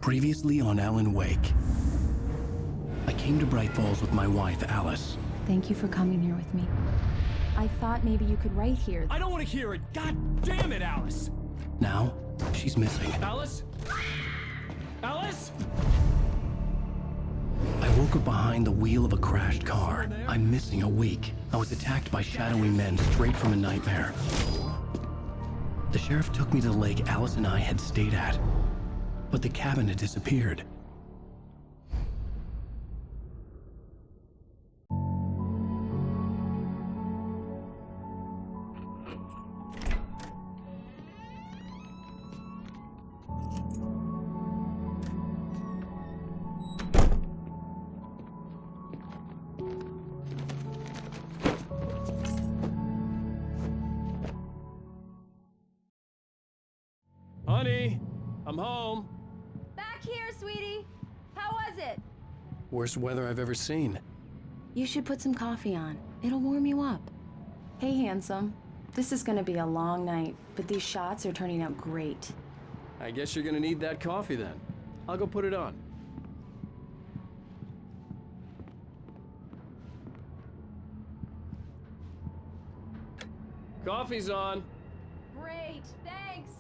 Previously on Alan Wake. I came to Bright Falls with my wife, Alice. Thank you for coming here with me. I thought maybe you could write here. I don't want to hear it! God damn it, Alice! Now, she's missing. Alice? Alice? I woke up behind the wheel of a crashed car. I'm missing a week. I was attacked by shadowy men straight from a nightmare. The sheriff took me to the lake Alice and I had stayed at, but the cabin had disappeared. Honey, I'm home. Back here, sweetie. How was it? Worst weather I've ever seen. You should put some coffee on. It'll warm you up. Hey, handsome. This is gonna be a long night, but these shots are turning out great. I guess you're gonna need that coffee then. I'll go put it on. Coffee's on. Great, thanks.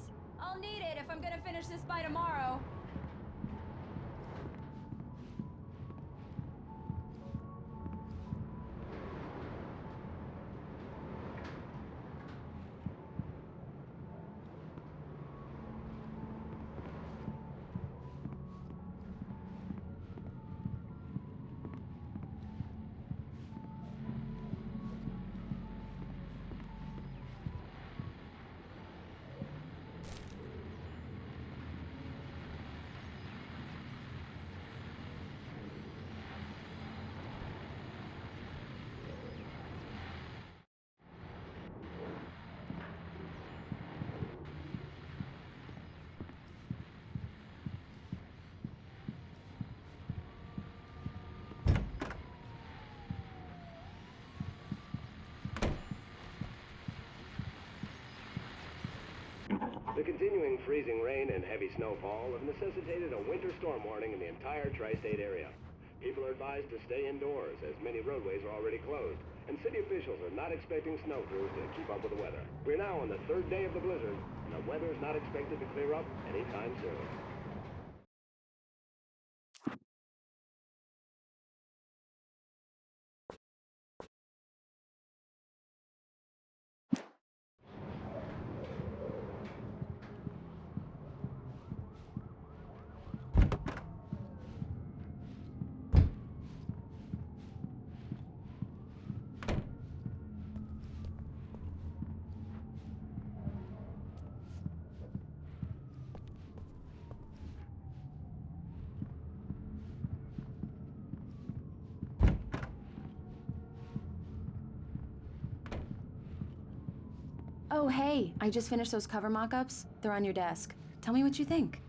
I'll need it if I'm gonna finish this by tomorrow. The continuing freezing rain and heavy snowfall have necessitated a winter storm warning in the entire tri-state area. People are advised to stay indoors as many roadways are already closed, and city officials are not expecting snow crews to keep up with the weather. We're now on the third day of the blizzard, and the weather is not expected to clear up anytime soon. Oh, hey, I just finished those cover mock-ups. They're on your desk. Tell me what you think.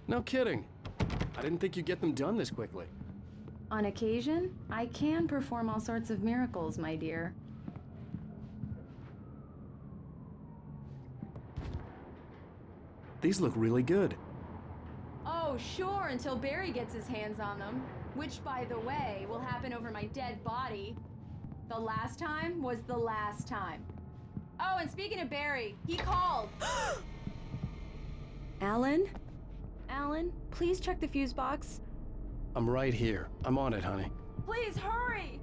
No kidding. I didn't think you'd get them done this quickly. On occasion, I can perform all sorts of miracles, my dear. These look really good. Oh, sure, until Barry gets his hands on them. Which, by the way, will happen over my dead body. The last time was the last time. Oh, and speaking of Barry, he called. Alan? Alan, please check the fuse box. I'm right here. I'm on it, honey. Please hurry!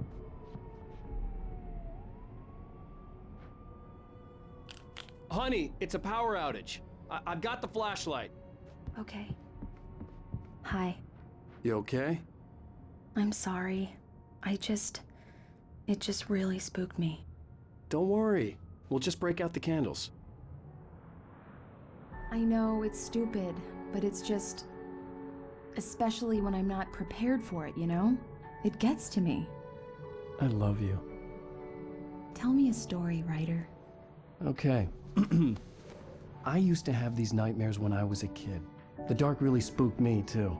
Honey, it's a power outage. I've got the flashlight. Okay. Hi. You okay? I'm sorry. It just really spooked me. Don't worry. We'll just break out the candles. I know it's stupid, but it's just... especially when I'm not prepared for it, you know? It gets to me. I love you. Tell me a story, writer. Okay. I used to have these nightmares when I was a kid. The dark really spooked me, too.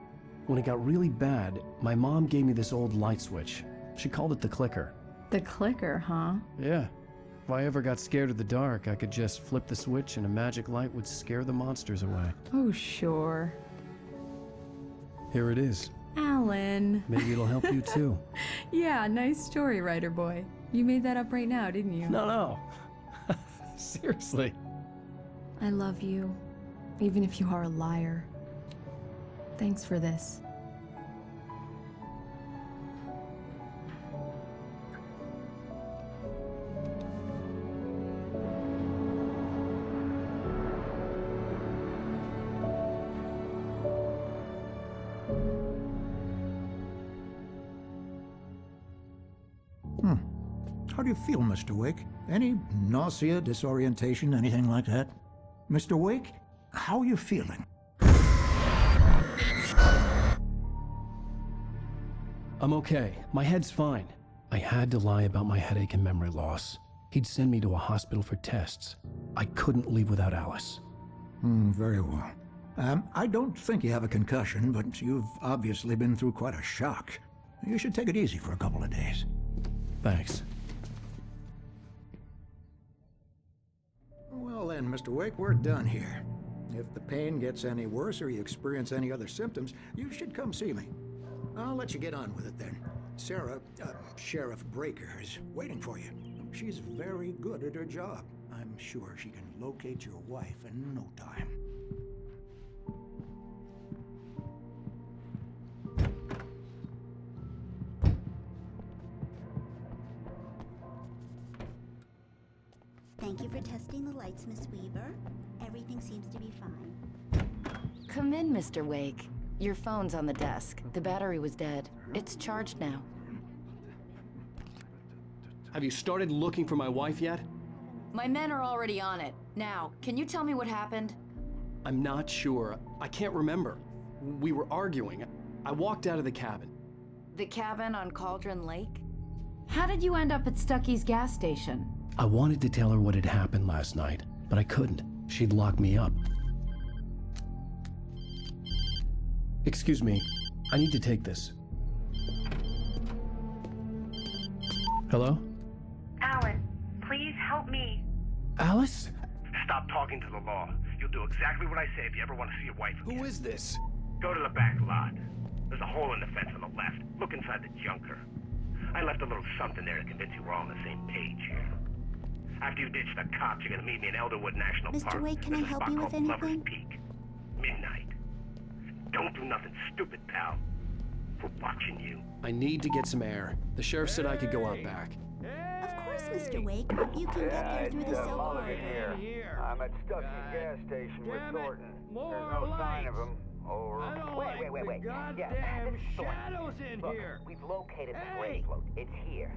When it got really bad, my mom gave me this old light switch. She called it the clicker. The clicker, huh? Yeah. If I ever got scared of the dark, I could just flip the switch and a magic light would scare the monsters away. Oh, sure. Here it is. Alan. Maybe it'll help you too. Yeah, nice story, writer boy. You made that up right now, didn't you? No. Seriously. I love you, even if you are a liar. Thanks for this. How do you feel, Mr. Wake? Any nausea, disorientation, anything like that? Mr. Wake, how are you feeling? I'm okay. My head's fine. I had to lie about my headache and memory loss. He'd send me to a hospital for tests. I couldn't leave without Alice. Very well. I don't think you have a concussion, but you've obviously been through quite a shock. You should take it easy for a couple of days. Thanks. Well then, Mr. Wake, we're done here. If the pain gets any worse or you experience any other symptoms, you should come see me. I'll let you get on with it then. Sarah, Sheriff Breaker, is waiting for you. She's very good at her job. I'm sure she can locate your wife in no time. Thank you for testing the lights, Miss Weaver. Everything seems to be fine. Come in, Mr. Wake. Your phone's on the desk. The battery was dead. It's charged now. Have you started looking for my wife yet? My men are already on it. Now, can you tell me what happened? I'm not sure. I can't remember. We were arguing. I walked out of the cabin. The cabin on Cauldron Lake? How did you end up at Stucky's gas station? I wanted to tell her what had happened last night, but I couldn't. She'd lock me up. Excuse me. I need to take this. Hello? Alan, please help me. Alice? Stop talking to the law. You'll do exactly what I say if you ever want to see your wife again. Who is this? Go to the back lot. There's a hole in the fence on the left. Look inside the junker. I left a little something there to convince you we're all on the same page here. After you ditch the cops, you're gonna meet me in Elderwood National Mr. Park. Wake, can There's I a help spot you with called Lover's anything? Peak. Midnight. Don't do nothing stupid, pal. We're watching you. I need to get some air. The sheriff said I could go out back. Of course, Mr. Wake. You can get there through the silk corridor. Here. I'm at Stucky's gas station with Thornton. There's no sign of him. Over. Wait. Yeah, Goddamn this is Thornton. shadows in Look, here. we've located the Hey. grave float. It's here.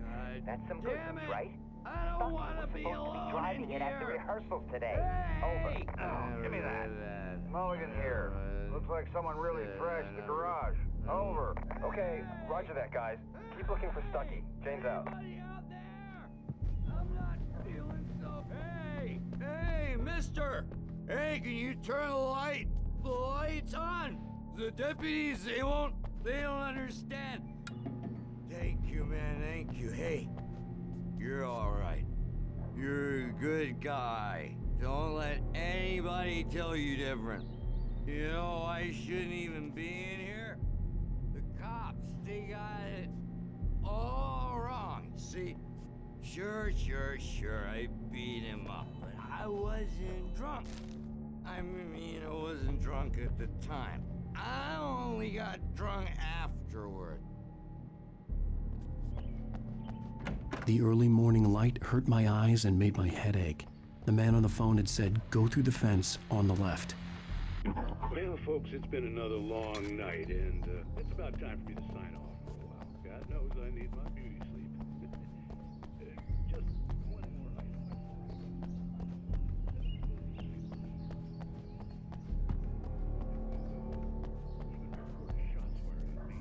That's some good Damn news, it. right? I don't Stucky want to was be supposed to alone be driving in it at the here. rehearsals today. Hey. Over. Give me that. Mulligan here. Looks like someone really trashed the garage. Over. Okay, roger that, guys. Keep looking for Stucky. Jane's out. Anybody out there? I'm not feeling so. Hey, mister! Hey, can you turn the lights on? The deputies, they don't understand. Thank you, man, thank you. Hey, you're all right. You're a good guy. Don't let anybody tell you different. You know, I shouldn't even be in here. The cops, they got it all wrong. See, sure, I beat him up, but I wasn't drunk. I mean, I wasn't drunk at the time. I only got drunk afterward. The early morning light hurt my eyes and made my head ache. The man on the phone had said, go through the fence on the left. Well, folks, it's been another long night, and it's about time for me to sign off for a while. God knows I need my beauty sleep. Just one more item. Shots fired at me.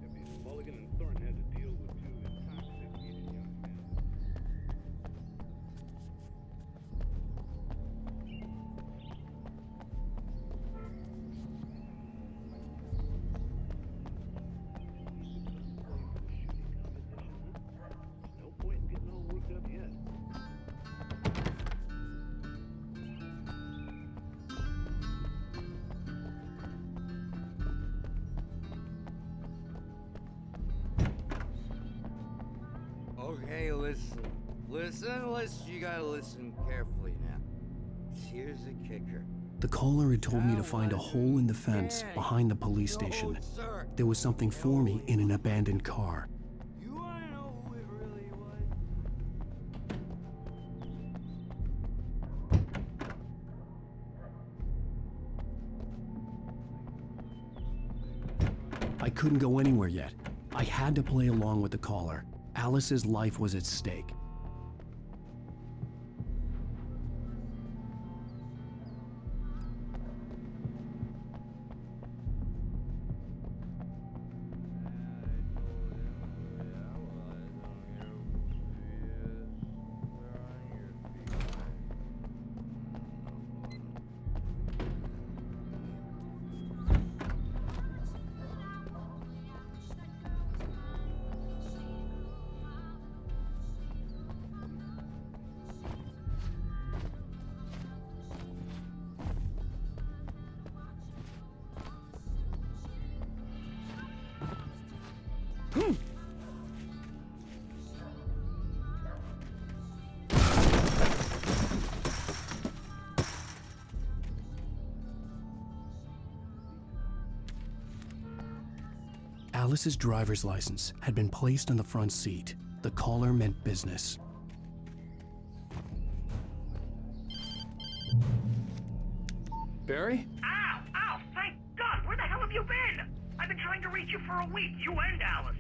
Deputies Mulligan and Thornton had to deal with two intoxicated young men. Okay, listen. Listen, you gotta listen carefully now. Here's the kicker. The caller had told me to find a hole in the fence behind the police station. Sir, There was something for me in an abandoned car. you wanna know who it really was? I couldn't go anywhere yet. I had to play along with the caller. Alice's life was at stake. Alice's driver's license had been placed on the front seat. The caller meant business. Barry? Ow! Ow! Thank God! Where the hell have you been? I've been trying to reach you for a week, you and Alice.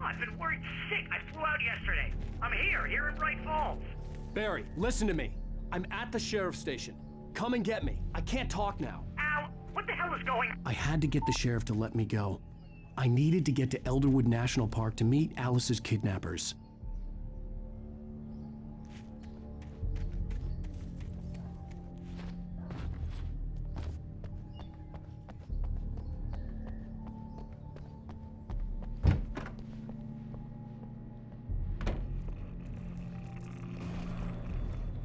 Oh, I've been worried sick. I flew out yesterday. I'm here in Bright Falls. Barry, listen to me. I'm at the sheriff's station. Come and get me. I can't talk now. Al, what the hell is going on? I had to get the sheriff to let me go. I needed to get to Elderwood National Park to meet Alice's kidnappers.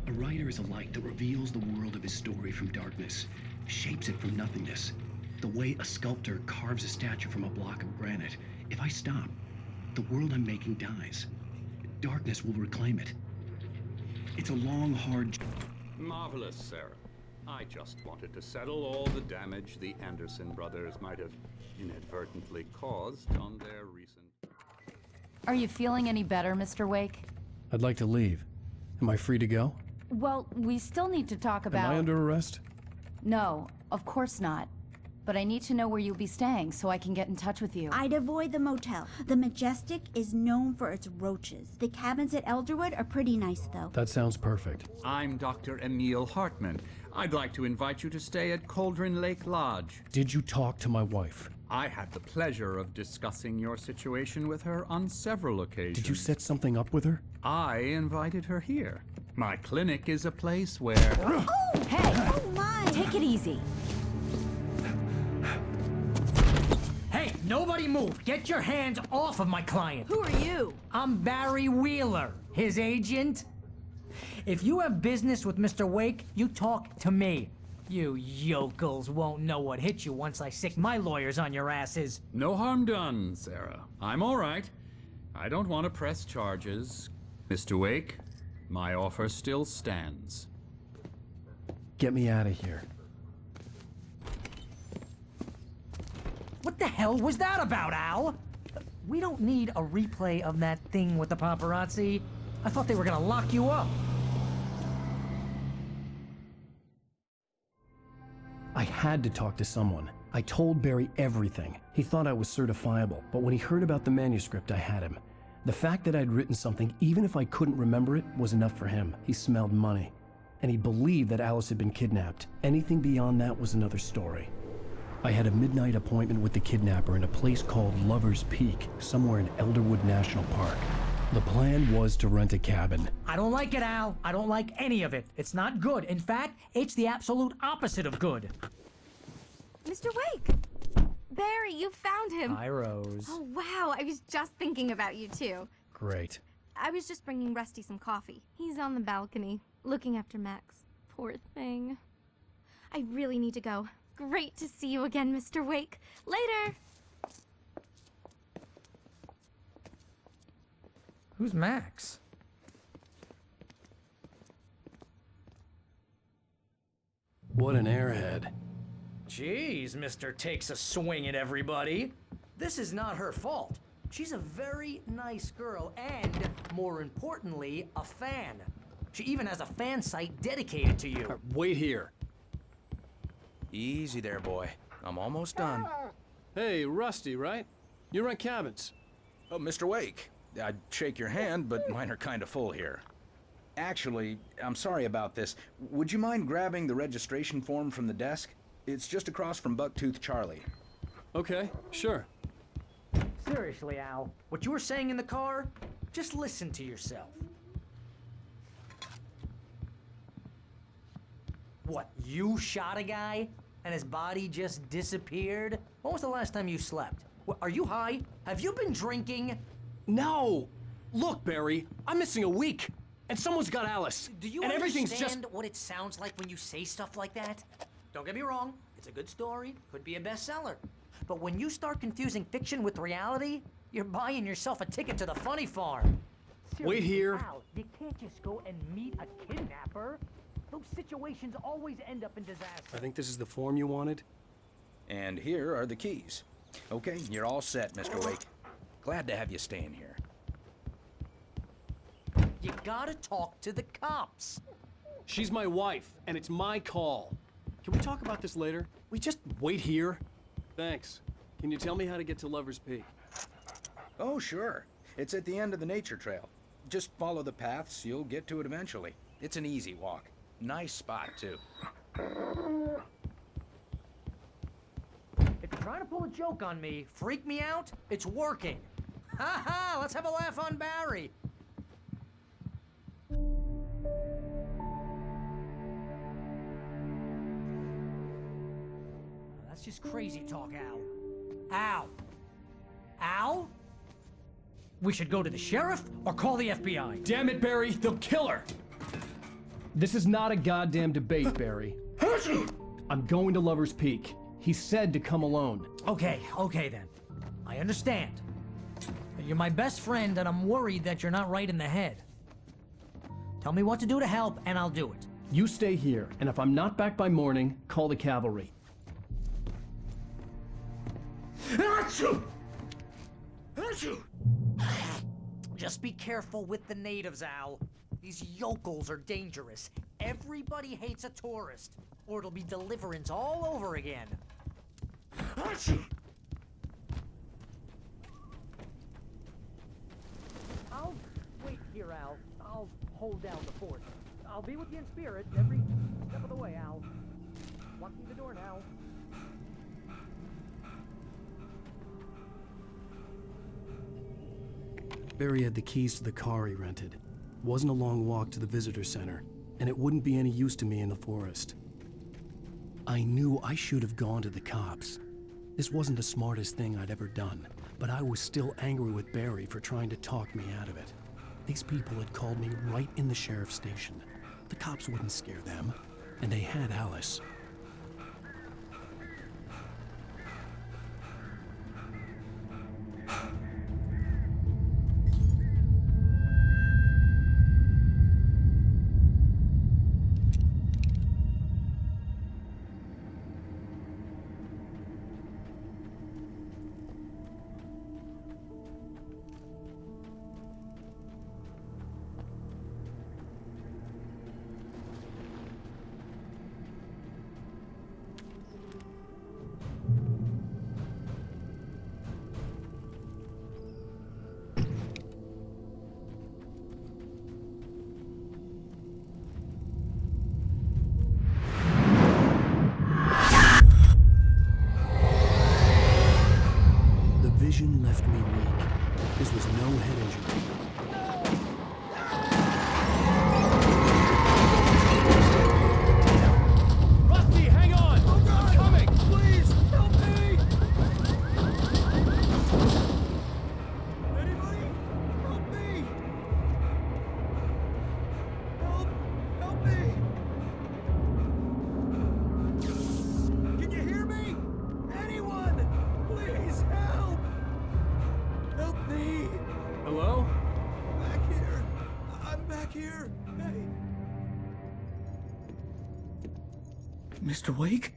A writer is a light that reveals the world of his story from darkness, shapes it from nothingness. The way a sculptor carves a statue from a block of granite. If I stop, the world I'm making dies. Darkness will reclaim it. It's a long, hard... Marvelous, Sarah. I just wanted to settle all the damage the Anderson brothers might have inadvertently caused on their recent... Are you feeling any better, Mr. Wake? I'd like to leave. Am I free to go? Well, we still need to talk about... Am I under arrest? No, of course not. But I need to know where you'll be staying so I can get in touch with you. I'd avoid the motel. The Majestic is known for its roaches. The cabins at Elderwood are pretty nice, though. That sounds perfect. I'm Dr. Emil Hartman. I'd like to invite you to stay at Cauldron Lake Lodge. Did you talk to my wife? I had the pleasure of discussing your situation with her on several occasions. Did you set something up with her? I invited her here. My clinic is a place where... Oh! Hey! Oh, my! Take it easy. Hey, nobody move! Get your hands off of my client! Who are you? I'm Barry Wheeler, his agent. If you have business with Mr. Wake, you talk to me. You yokels won't know what hit you once I sick my lawyers on your asses. No harm done, Sarah. I'm all right. I don't want to press charges. Mr. Wake, my offer still stands. Get me out of here. What the hell was that about, Al? We don't need a replay of that thing with the paparazzi. I thought they were gonna lock you up. I had to talk to someone. I told Barry everything. He thought I was certifiable, but when he heard about the manuscript, I had him. The fact that I'd written something, even if I couldn't remember it, was enough for him. He smelled money. And he believed that Alice had been kidnapped. Anything beyond that was another story. I had a midnight appointment with the kidnapper in a place called Lover's Peak, somewhere in Elderwood National Park. The plan was to rent a cabin. I don't like it, Al. I don't like any of it. It's not good. In fact, it's the absolute opposite of good. Mr. Wake! Barry, you found him! Hi, Rose. Oh, wow. I was just thinking about you, too. Great. I was just bringing Rusty some coffee. He's on the balcony, looking after Max. Poor thing. I really need to go. Great to see you again, Mr. Wake. Later! Who's Max? What an airhead. Jeez, Mr. Takes a swing at everybody. This is not her fault. She's a very nice girl and, more importantly, a fan. She even has a fan site dedicated to you. Wait here. Easy there, boy. I'm almost done. Hey, Rusty, right? You rent cabins. Oh, Mr. Wake. I'd shake your hand, but mine are kind of full here. Actually, I'm sorry about this. Would you mind grabbing the registration form from the desk? It's just across from Bucktooth Charlie. Okay, sure. Seriously, Al, what you were saying in the car, just listen to yourself. What, you shot a guy and his body just disappeared? When was the last time you slept? What, are you high? Have you been drinking? No! Look, Barry, I'm missing a week, and someone's got Alice. Do you and everything's understand just... what it sounds like when you say stuff like that? Don't get me wrong, it's a good story, could be a bestseller. But when you start confusing fiction with reality, you're buying yourself a ticket to the funny farm. Wait here. Al, you can't just go and meet a kidnapper. Those situations always end up in disaster. I think this is the form you wanted. And here are the keys. Okay, you're all set, Mr. Wake. Glad to have you staying here. You gotta talk to the cops. She's my wife, and it's my call. Can we talk about this later? We just wait here? Thanks. Can you tell me how to get to Lover's Peak? Oh, sure. It's at the end of the nature trail. Just follow the paths, you'll get to it eventually. It's an easy walk. Nice spot, too. If you're trying to pull a joke on me, freak me out, it's working. Ha ha, let's have a laugh on Barry. That's just crazy talk, Al. Al! Al? We should go to the sheriff or call the FBI. Damn it, Barry, they'll kill her! This is not a goddamn debate, Barry. I'm going to Lover's Peak. He said to come alone. Okay then. I understand. But you're my best friend and I'm worried that you're not right in the head. Tell me what to do to help and I'll do it. You stay here, and if I'm not back by morning, call the cavalry. Just be careful with the natives, Al. These yokels are dangerous. Everybody hates a tourist, or it'll be Deliverance all over again. I'll wait here, Al. I'll hold down the fort. I'll be with you in spirit every step of the way, Al. Walk through the door now. Barry had the keys to the car he rented. Wasn't a long walk to the visitor center, and it wouldn't be any use to me in the forest. I knew I should have gone to the cops. This wasn't the smartest thing I'd ever done, but I was still angry with Barry for trying to talk me out of it. These people had called me right in the sheriff's station. The cops wouldn't scare them, and they had Alice. Vision left me weak. This was no head injury. Rusty, hang on! Oh God. I'm coming! Please, help me! Anybody? Help me! Help me! Can you hear me? Anyone? Please help! Help me! Hello? here? Hey! Mr. Wake?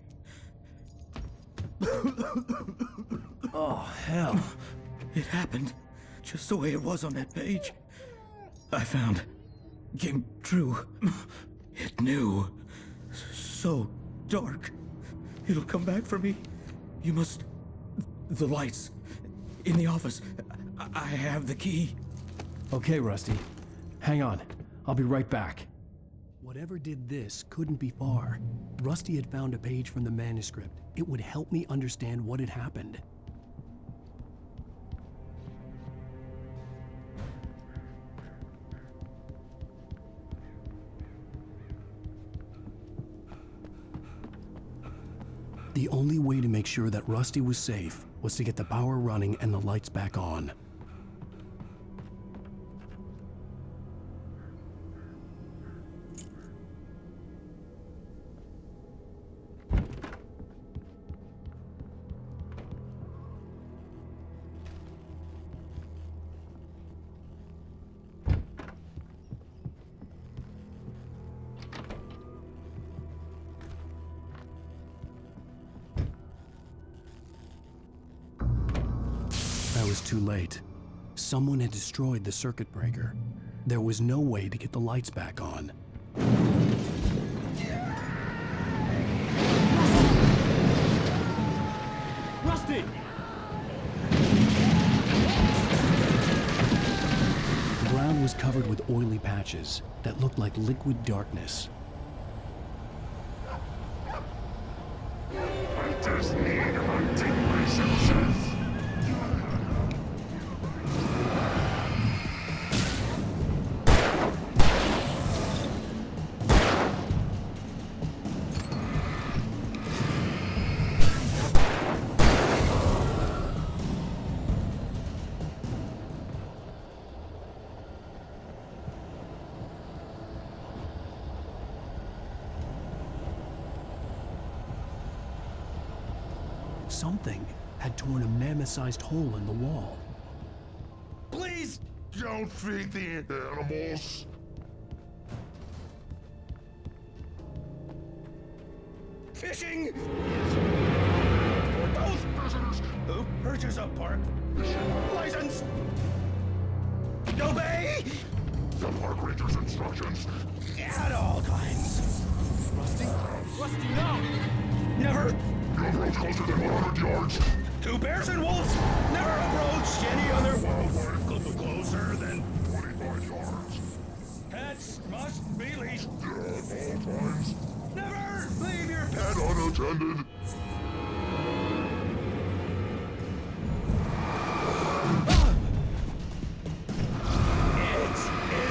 Oh, hell. It happened just the way it was on that page. I found. Came true. It knew. So dark. It'll come back for me. You must. The lights. In the office. I have the key. Okay, Rusty. Hang on. I'll be right back. Whatever did this couldn't be far. Rusty had found a page from the manuscript. It would help me understand what had happened. The only way to make sure that Rusty was safe was to get the power running and the lights back on. I was too late. Someone had destroyed the circuit breaker. There was no way to get the lights back on. Rusty! The ground was covered with oily patches that looked like liquid darkness. I just need to take my senses. Something had torn a mammoth-sized hole in the wall. Please don't feed the animals. Fishing! Those prisoners who purchase a park license! Obey! The park ranger's instructions. At all times. Rusty? Rusty, no! Never! No approach closer than 100 yards. Two bears and wolves never approach any other wildlife closer than 25 yards. Pets must be leashed. At all times. Never leave your And unattended. It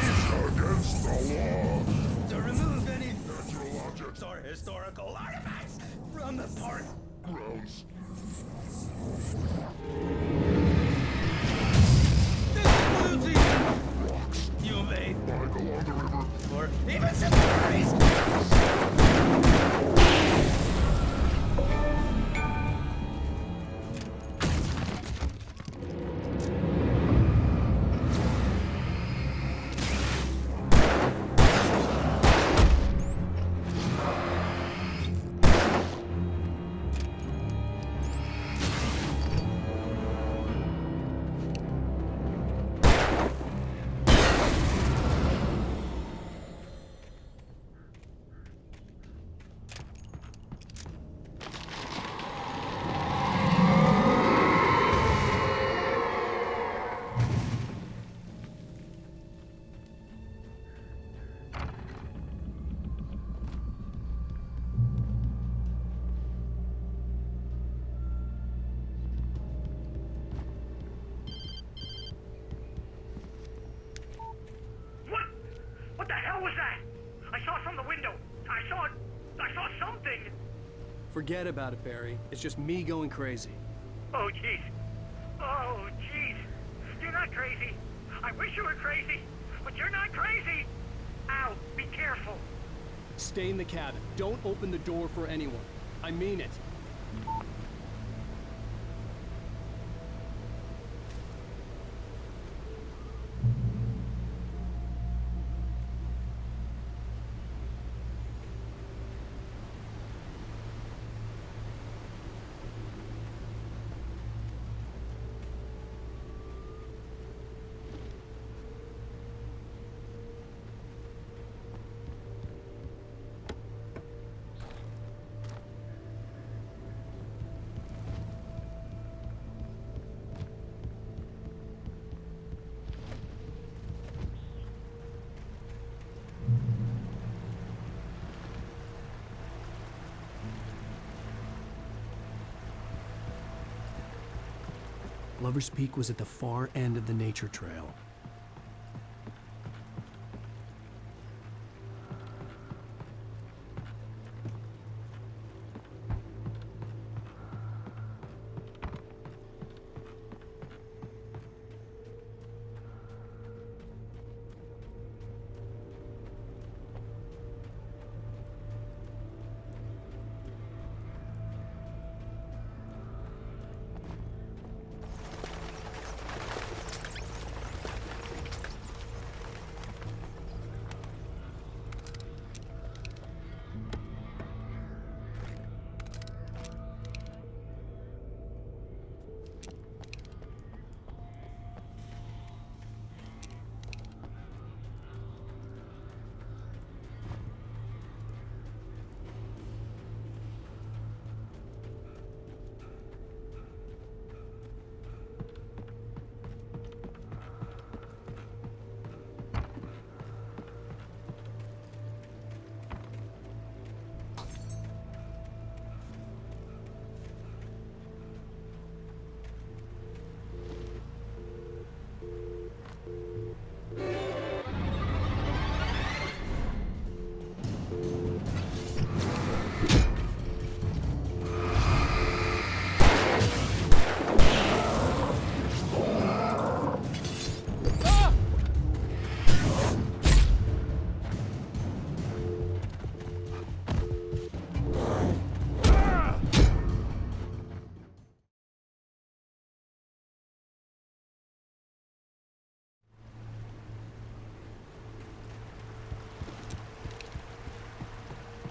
is against the law to remove any natural objects or historical artifacts from the park grounds. This includes even Rocks. you may Like along the river. or even cemeteries. What the hell was that? I saw it from the window. I saw something. Forget about it, Barry. It's just me going crazy. Oh, jeez. Oh, jeez. You're not crazy. I wish you were crazy, but you're not crazy. Ow, be careful. Stay in the cabin. Don't open the door for anyone. I mean it. Lover's Peak was at the far end of the nature trail.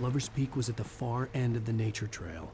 Lover's Peak was at the far end of the nature trail.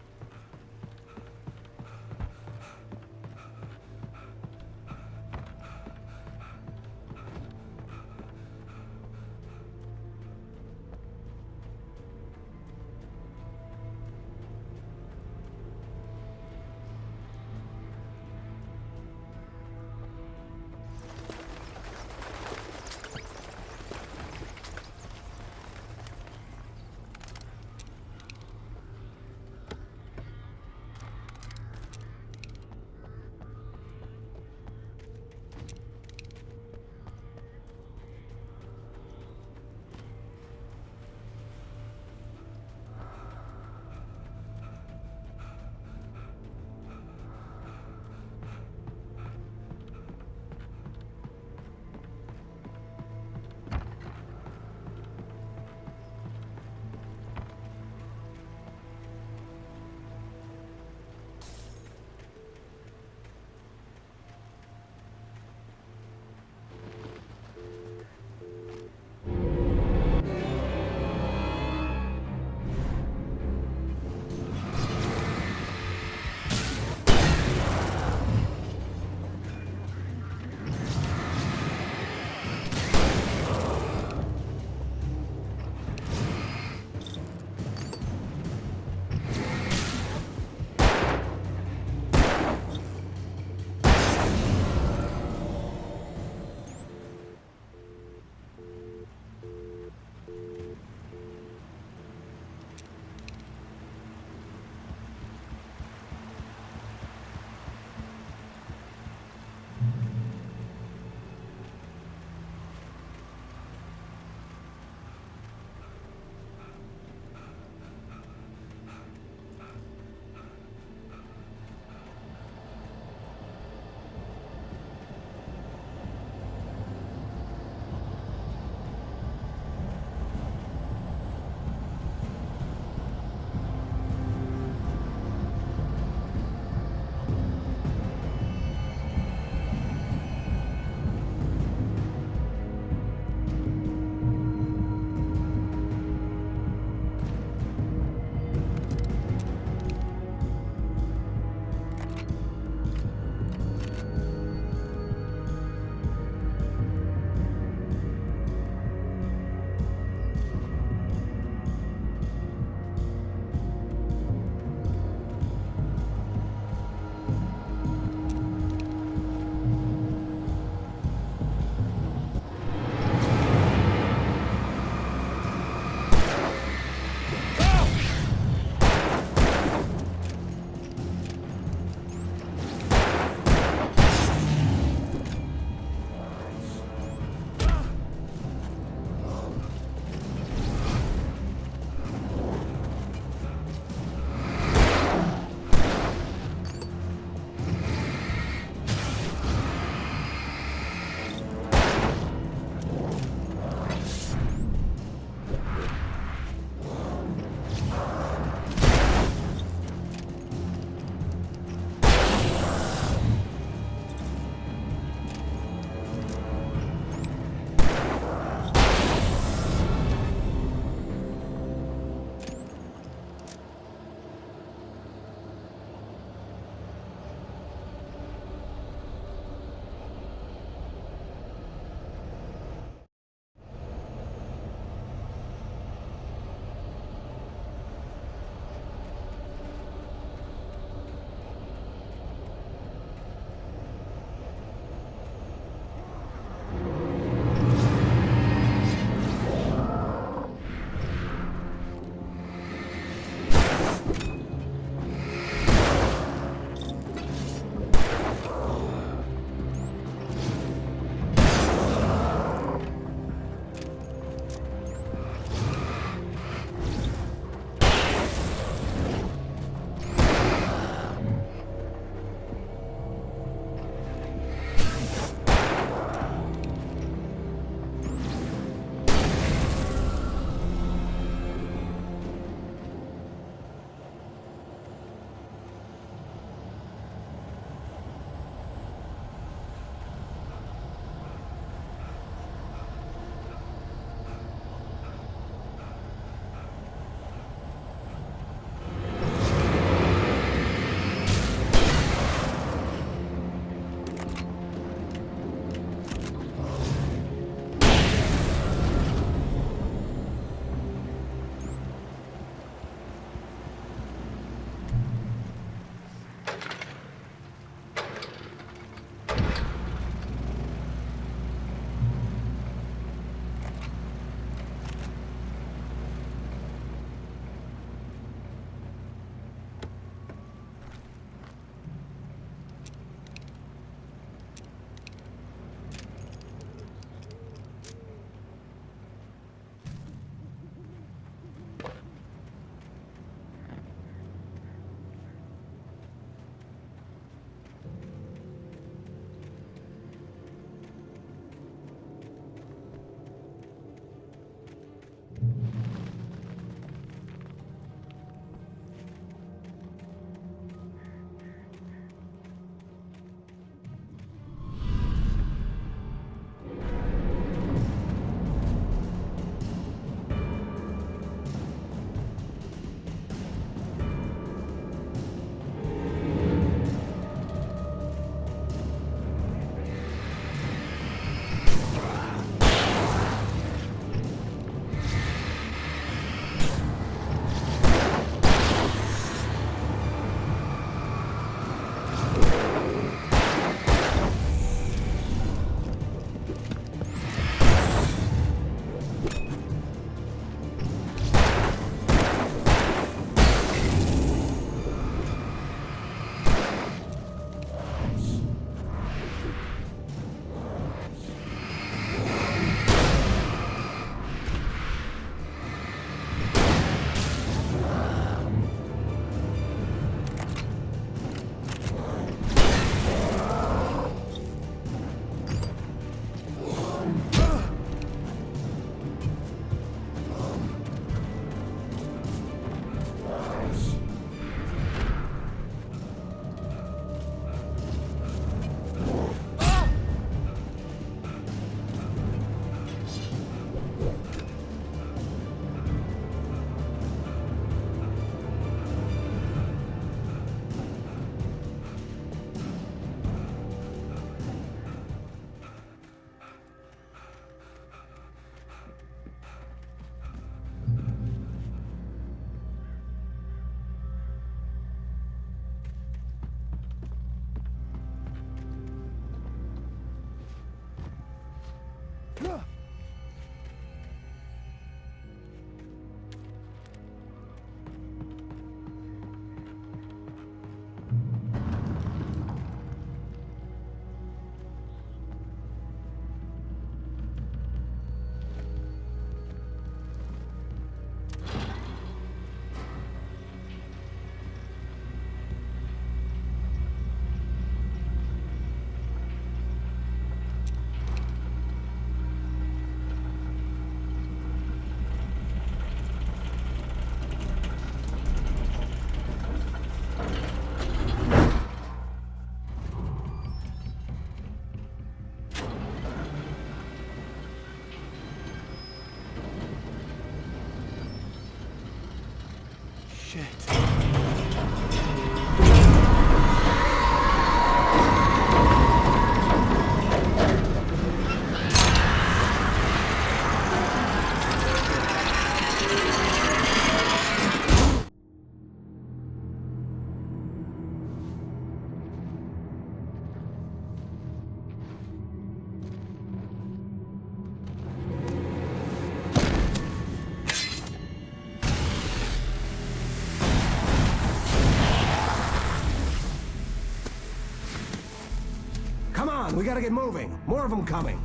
Come on, we gotta get moving. More of them coming.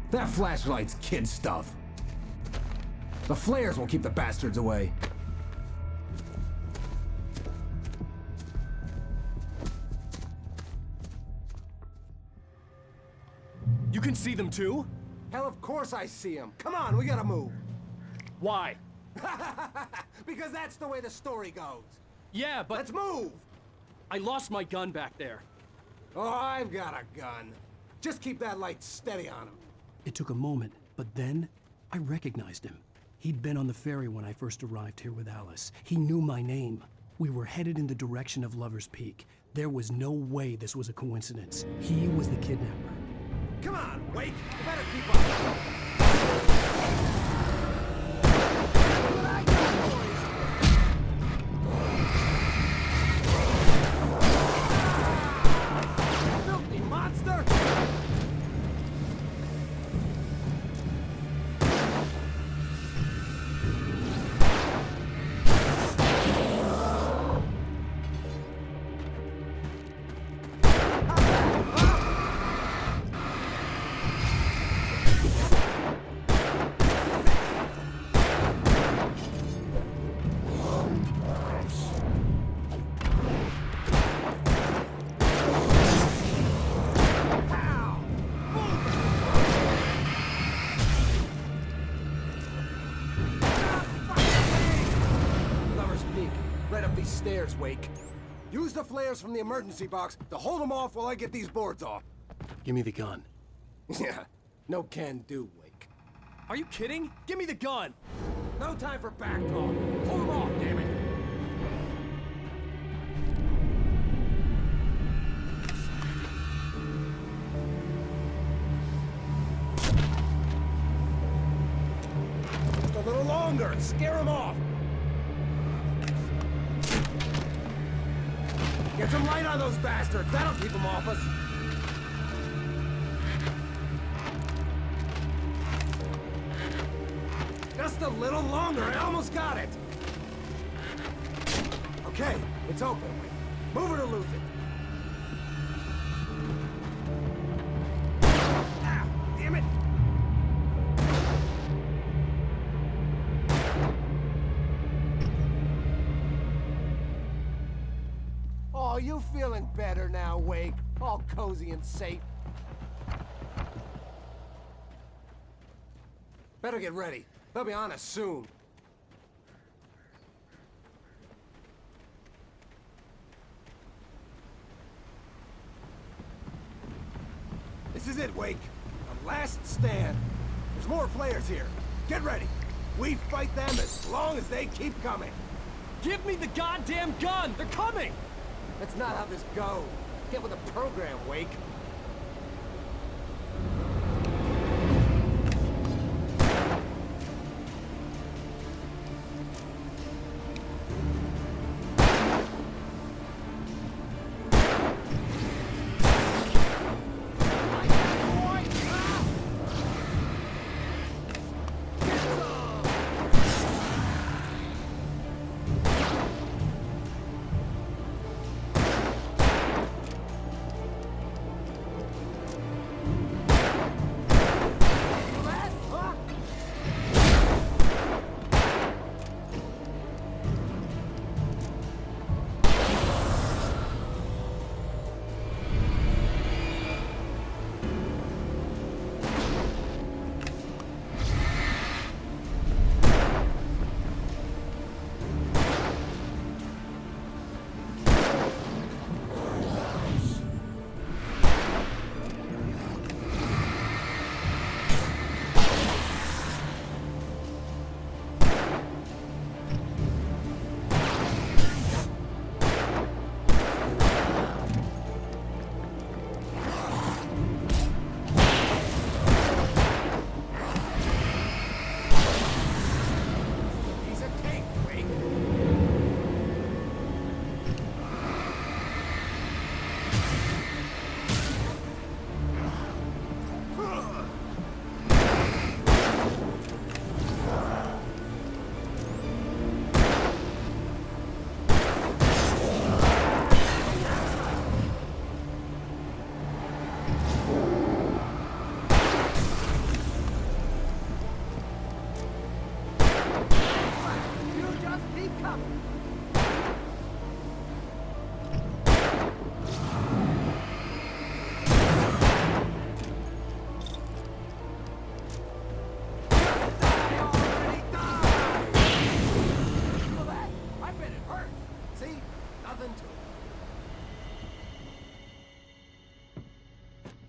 That flashlight's kid stuff. The flares will keep the bastards away. You can see them too? Hell, of course I see them. Come on, we gotta move. Why? Because that's the way the story goes. Yeah, but... Let's move! I lost my gun back there. Oh, I've got a gun. Just keep that light steady on him. It took a moment, but then I recognized him. He'd been on the ferry when I first arrived here with Alice. He knew my name. We were headed in the direction of Lover's Peak. There was no way this was a coincidence. He was the kidnapper. Come on, Wake! You better keep up. Filthy monster! Stairs, Wake. Use the flares from the emergency box to hold them off while I get these boards off. Give me the gun. Yeah, no can do, Wake. Are you kidding? Give me the gun! No time for back talk. Hold them off, damn it! Just a little longer and scare them off. Get some light on those bastards. That'll keep them off us. Just a little longer. I almost got it. Okay, it's open. Move it or lose it. Ah, damn it. Oh, you feeling better now, Wake? All cozy and safe. Better get ready. They'll be on us soon. This is it, Wake. The last stand. There's more flares here. Get ready. We fight them as long as they keep coming. Give me the goddamn gun! They're coming! That's not how this goes. Get with the program, Wake.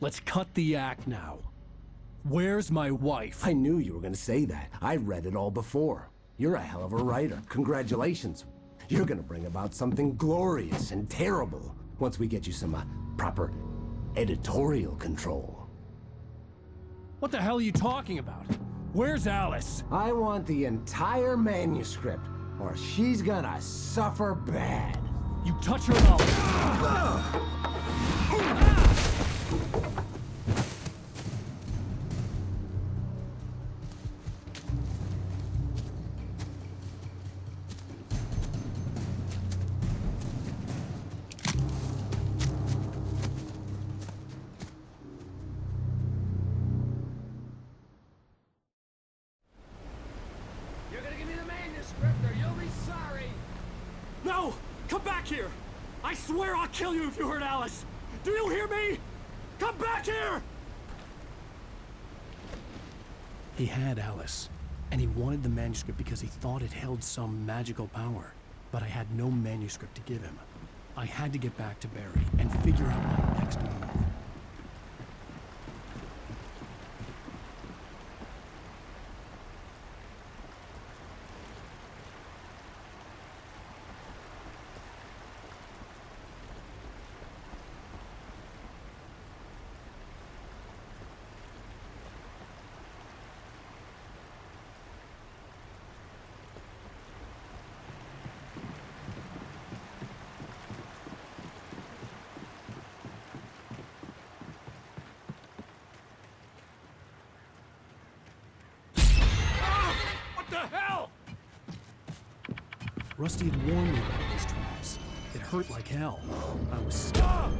Let's cut the act now. Where's my wife? I knew you were gonna say that. I read it all before. You're a hell of a writer. Congratulations. You're gonna bring about something glorious and terrible once we get you some proper editorial control. What the hell are you talking about? Where's Alice? I want the entire manuscript, or she's gonna suffer bad. You touch her and I'll... You're gonna give me the manuscript or you'll be sorry! No! Come back here! I swear I'll kill you if you hurt Alice! Do you hear me? Come back here! He had Alice, and he wanted the manuscript because he thought it held some magical power. But I had no manuscript to give him. I had to get back to Barry and figure out my next move. What the hell? Rusty had warned me about these traps. It hurt like hell. I was stuck.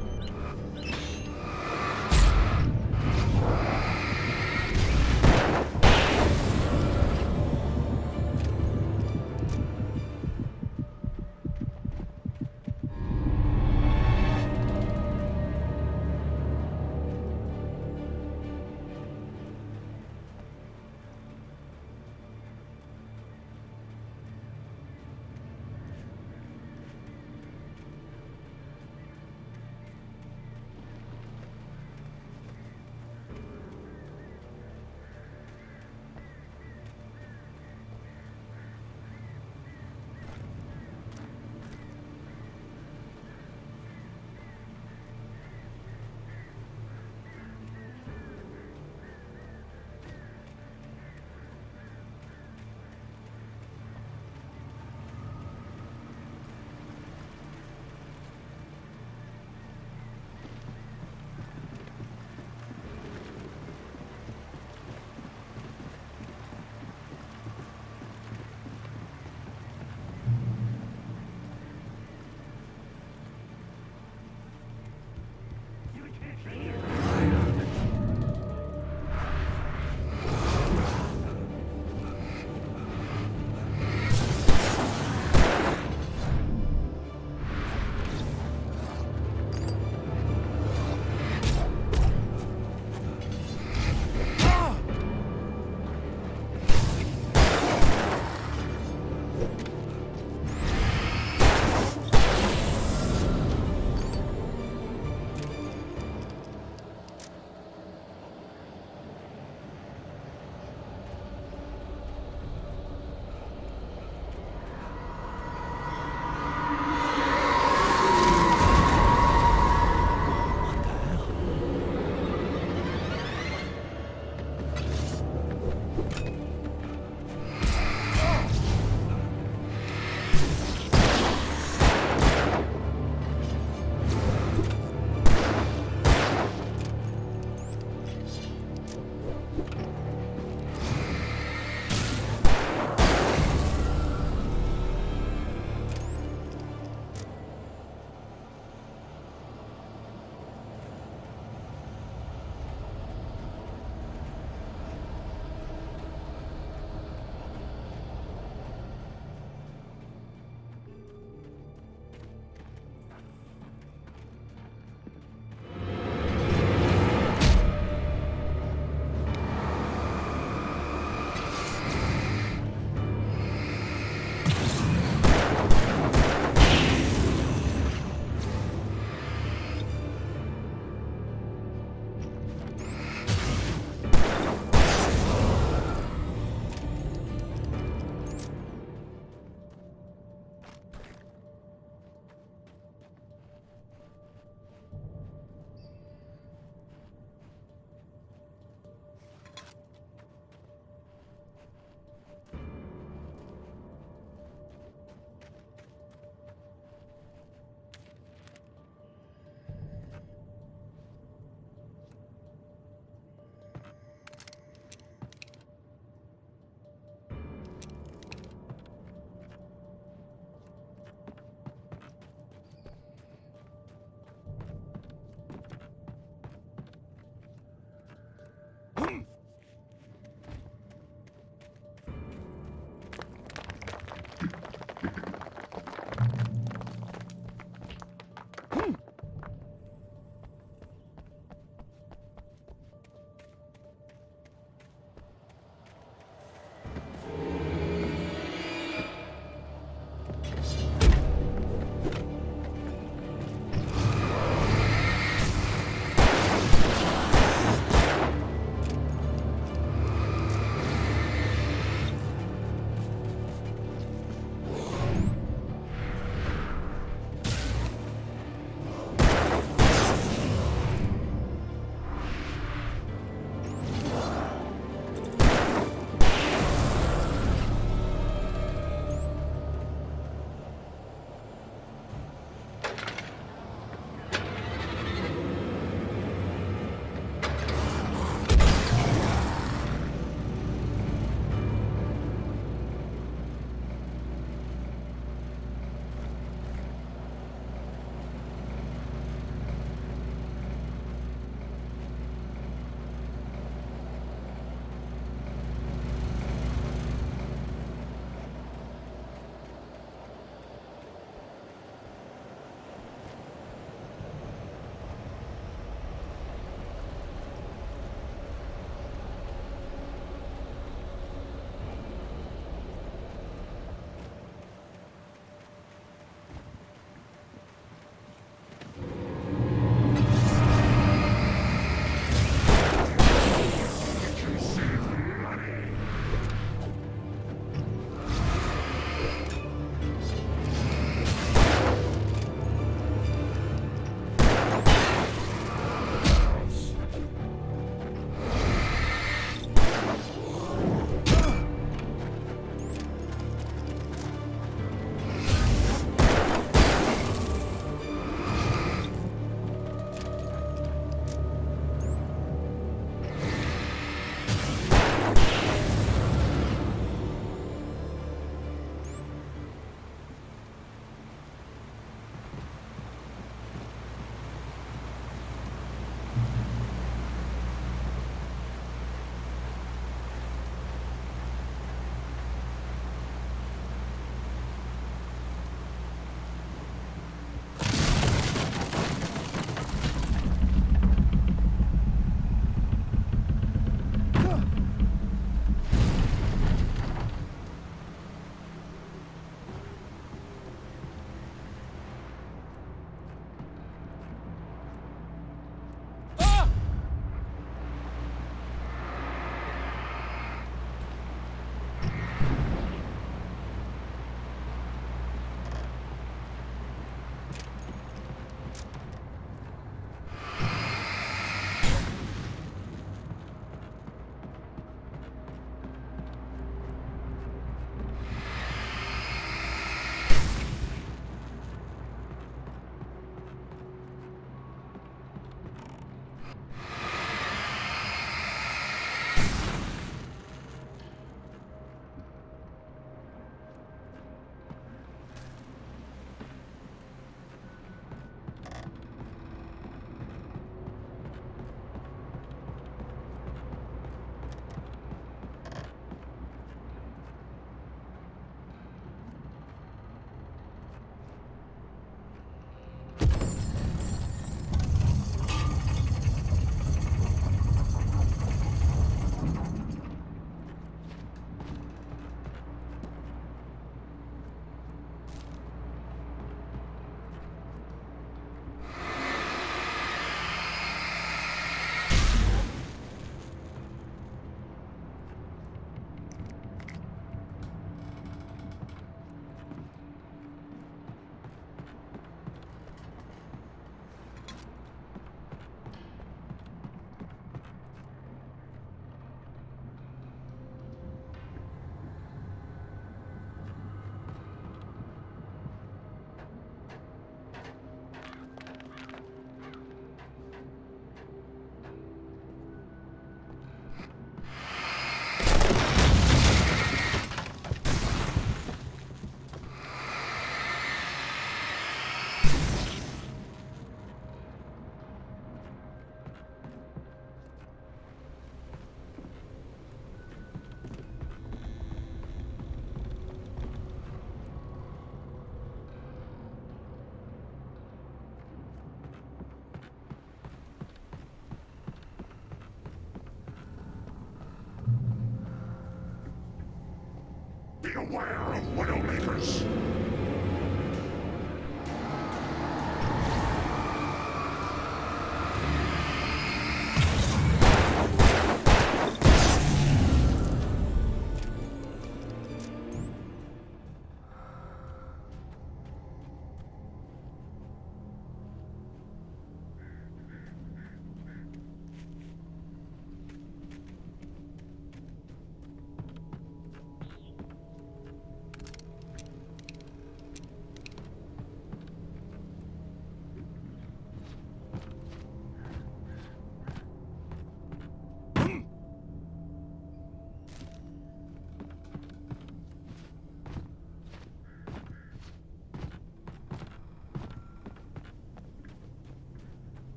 aware of Widowmakers.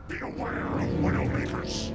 Be aware of Widowmakers.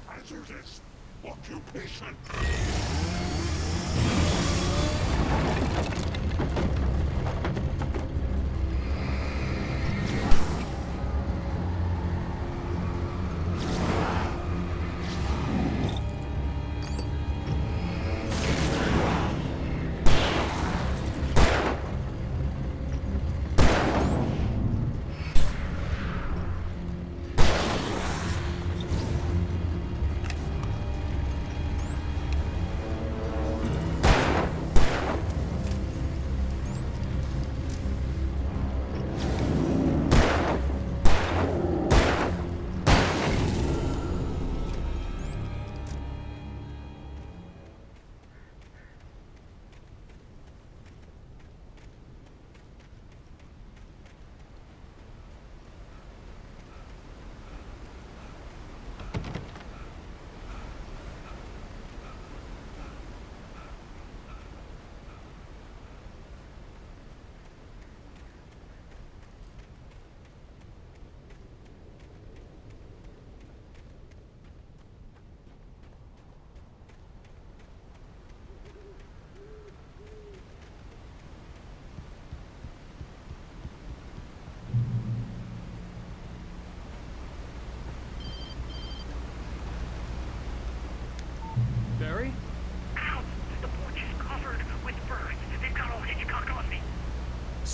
Hazardous occupation.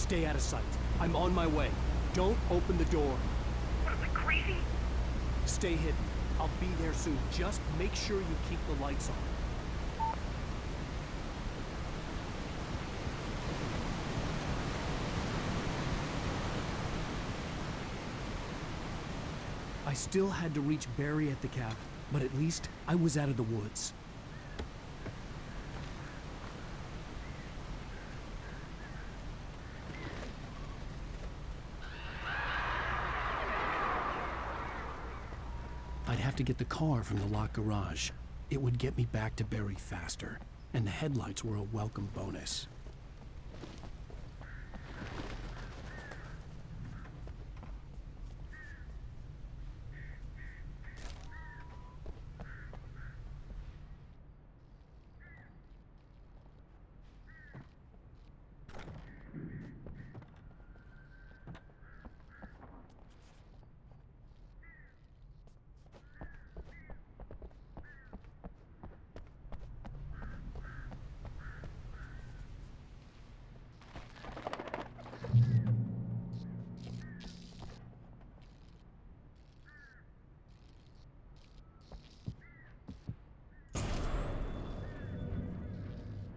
Stay out of sight. I'm on my way. Don't open the door. What is it, crazy? Stay hidden. I'll be there soon. Just make sure you keep the lights on. I still had to reach Barry at the cabin, but at least I was out of the woods. I'd have to get the car from the locked garage. It would get me back to Barry faster, and the headlights were a welcome bonus.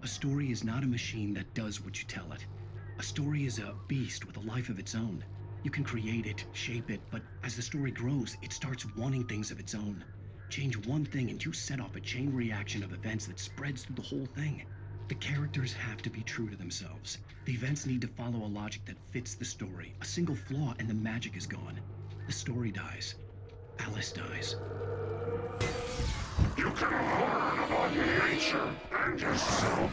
A story is not a machine that does what you tell it. A story is a beast with a life of its own. You can create it, shape it, but as the story grows, it starts wanting things of its own. Change one thing and you set off a chain reaction of events that spreads through the whole thing. The characters have to be true to themselves. The events need to follow a logic that fits the story. A single flaw and the magic is gone. The story dies. Alice dies. You can learn about nature and yourself.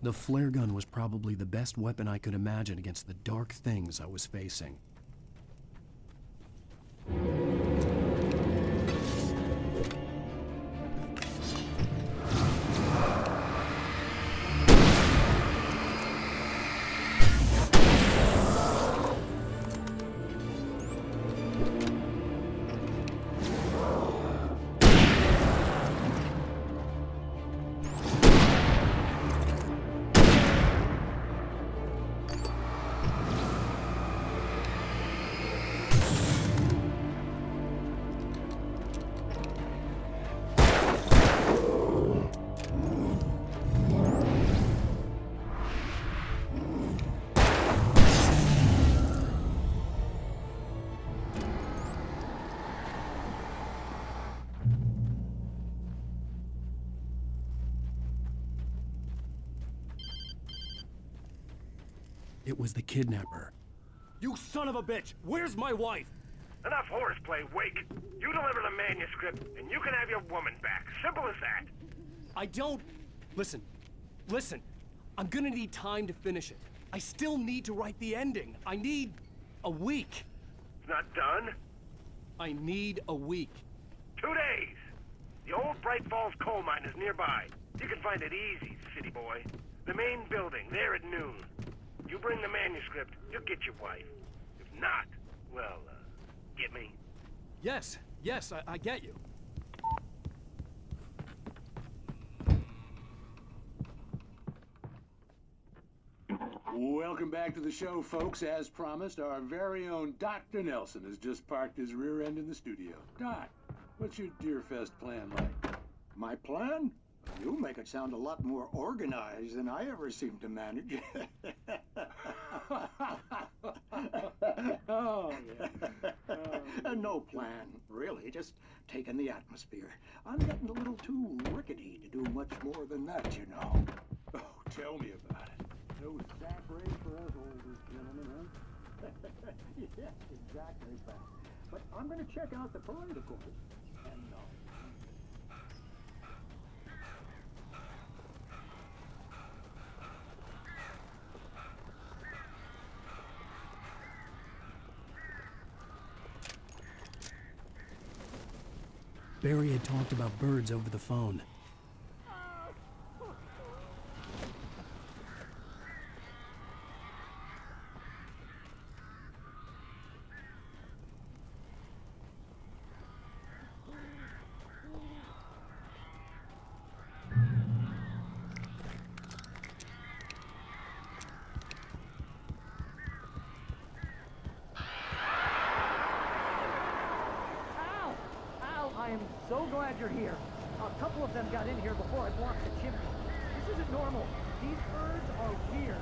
The flare gun was probably the best weapon I could imagine against the dark things I was facing. It was the kidnapper. You son of a bitch! Where's my wife? Enough horseplay, Wake. You deliver the manuscript, and you can have your woman back. Simple as that. I don't... Listen. I'm gonna need time to finish it. I still need to write the ending. I need a week. It's not done? I need a week. 2 days. The old Bright Falls coal mine is nearby. You can find it easy, city boy. The main building, there at noon. You bring the manuscript, you'll get your wife. If not, well, get me? Yes, I get you. Welcome back to the show, folks. As promised, our very own Dr. Nelson has just parked his rear end in the studio. Doc, what's your Deerfest plan like? My plan? You make it sound a lot more organized than I ever seem to manage. Oh, yeah. No plan, really. Just taking the atmosphere. I'm getting a little too rickety to do much more than that, you know. Oh, tell me about it. No sack race for us oldest gentlemen, huh? Yes, exactly, Pat. But I'm going to check out the parade, of course. And Barry had talked about birds over the phone. I am so glad you're here. A couple of them got in here before I blocked the chimney. This isn't normal. These birds are weird.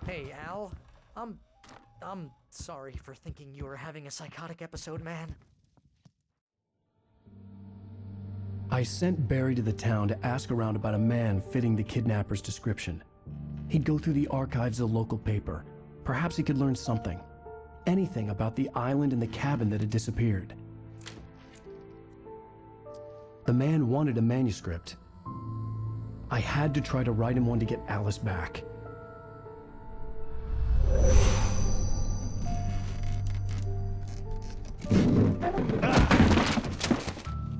Hey, Al. I'm sorry for thinking you were having a psychotic episode, man. I sent Barry to the town to ask around about a man fitting the kidnapper's description. He'd go through the archives of the local paper. Perhaps he could learn something. Anything about the island and the cabin that had disappeared. The man wanted a manuscript. I had to try to write him one to get Alice back.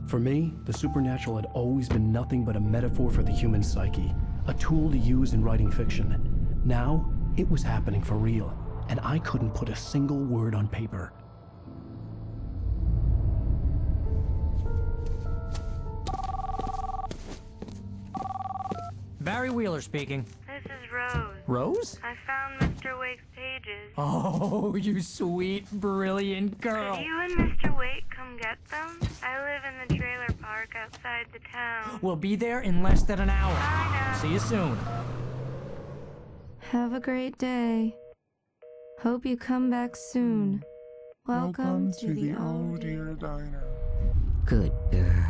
For me, the supernatural had always been nothing but a metaphor for the human psyche, a tool to use in writing fiction. Now, it was happening for real, and I couldn't put a single word on paper. Barry Wheeler speaking. This is Rose. Rose? I found Mr. Wake's pages. Oh, you sweet, brilliant girl. Could you and Mr. Wake come get them? I live in the trailer park outside the town. We'll be there in less than an hour. I know. See you soon. Have a great day. Hope you come back soon. Welcome to the Oh Dear Diner. Good girl.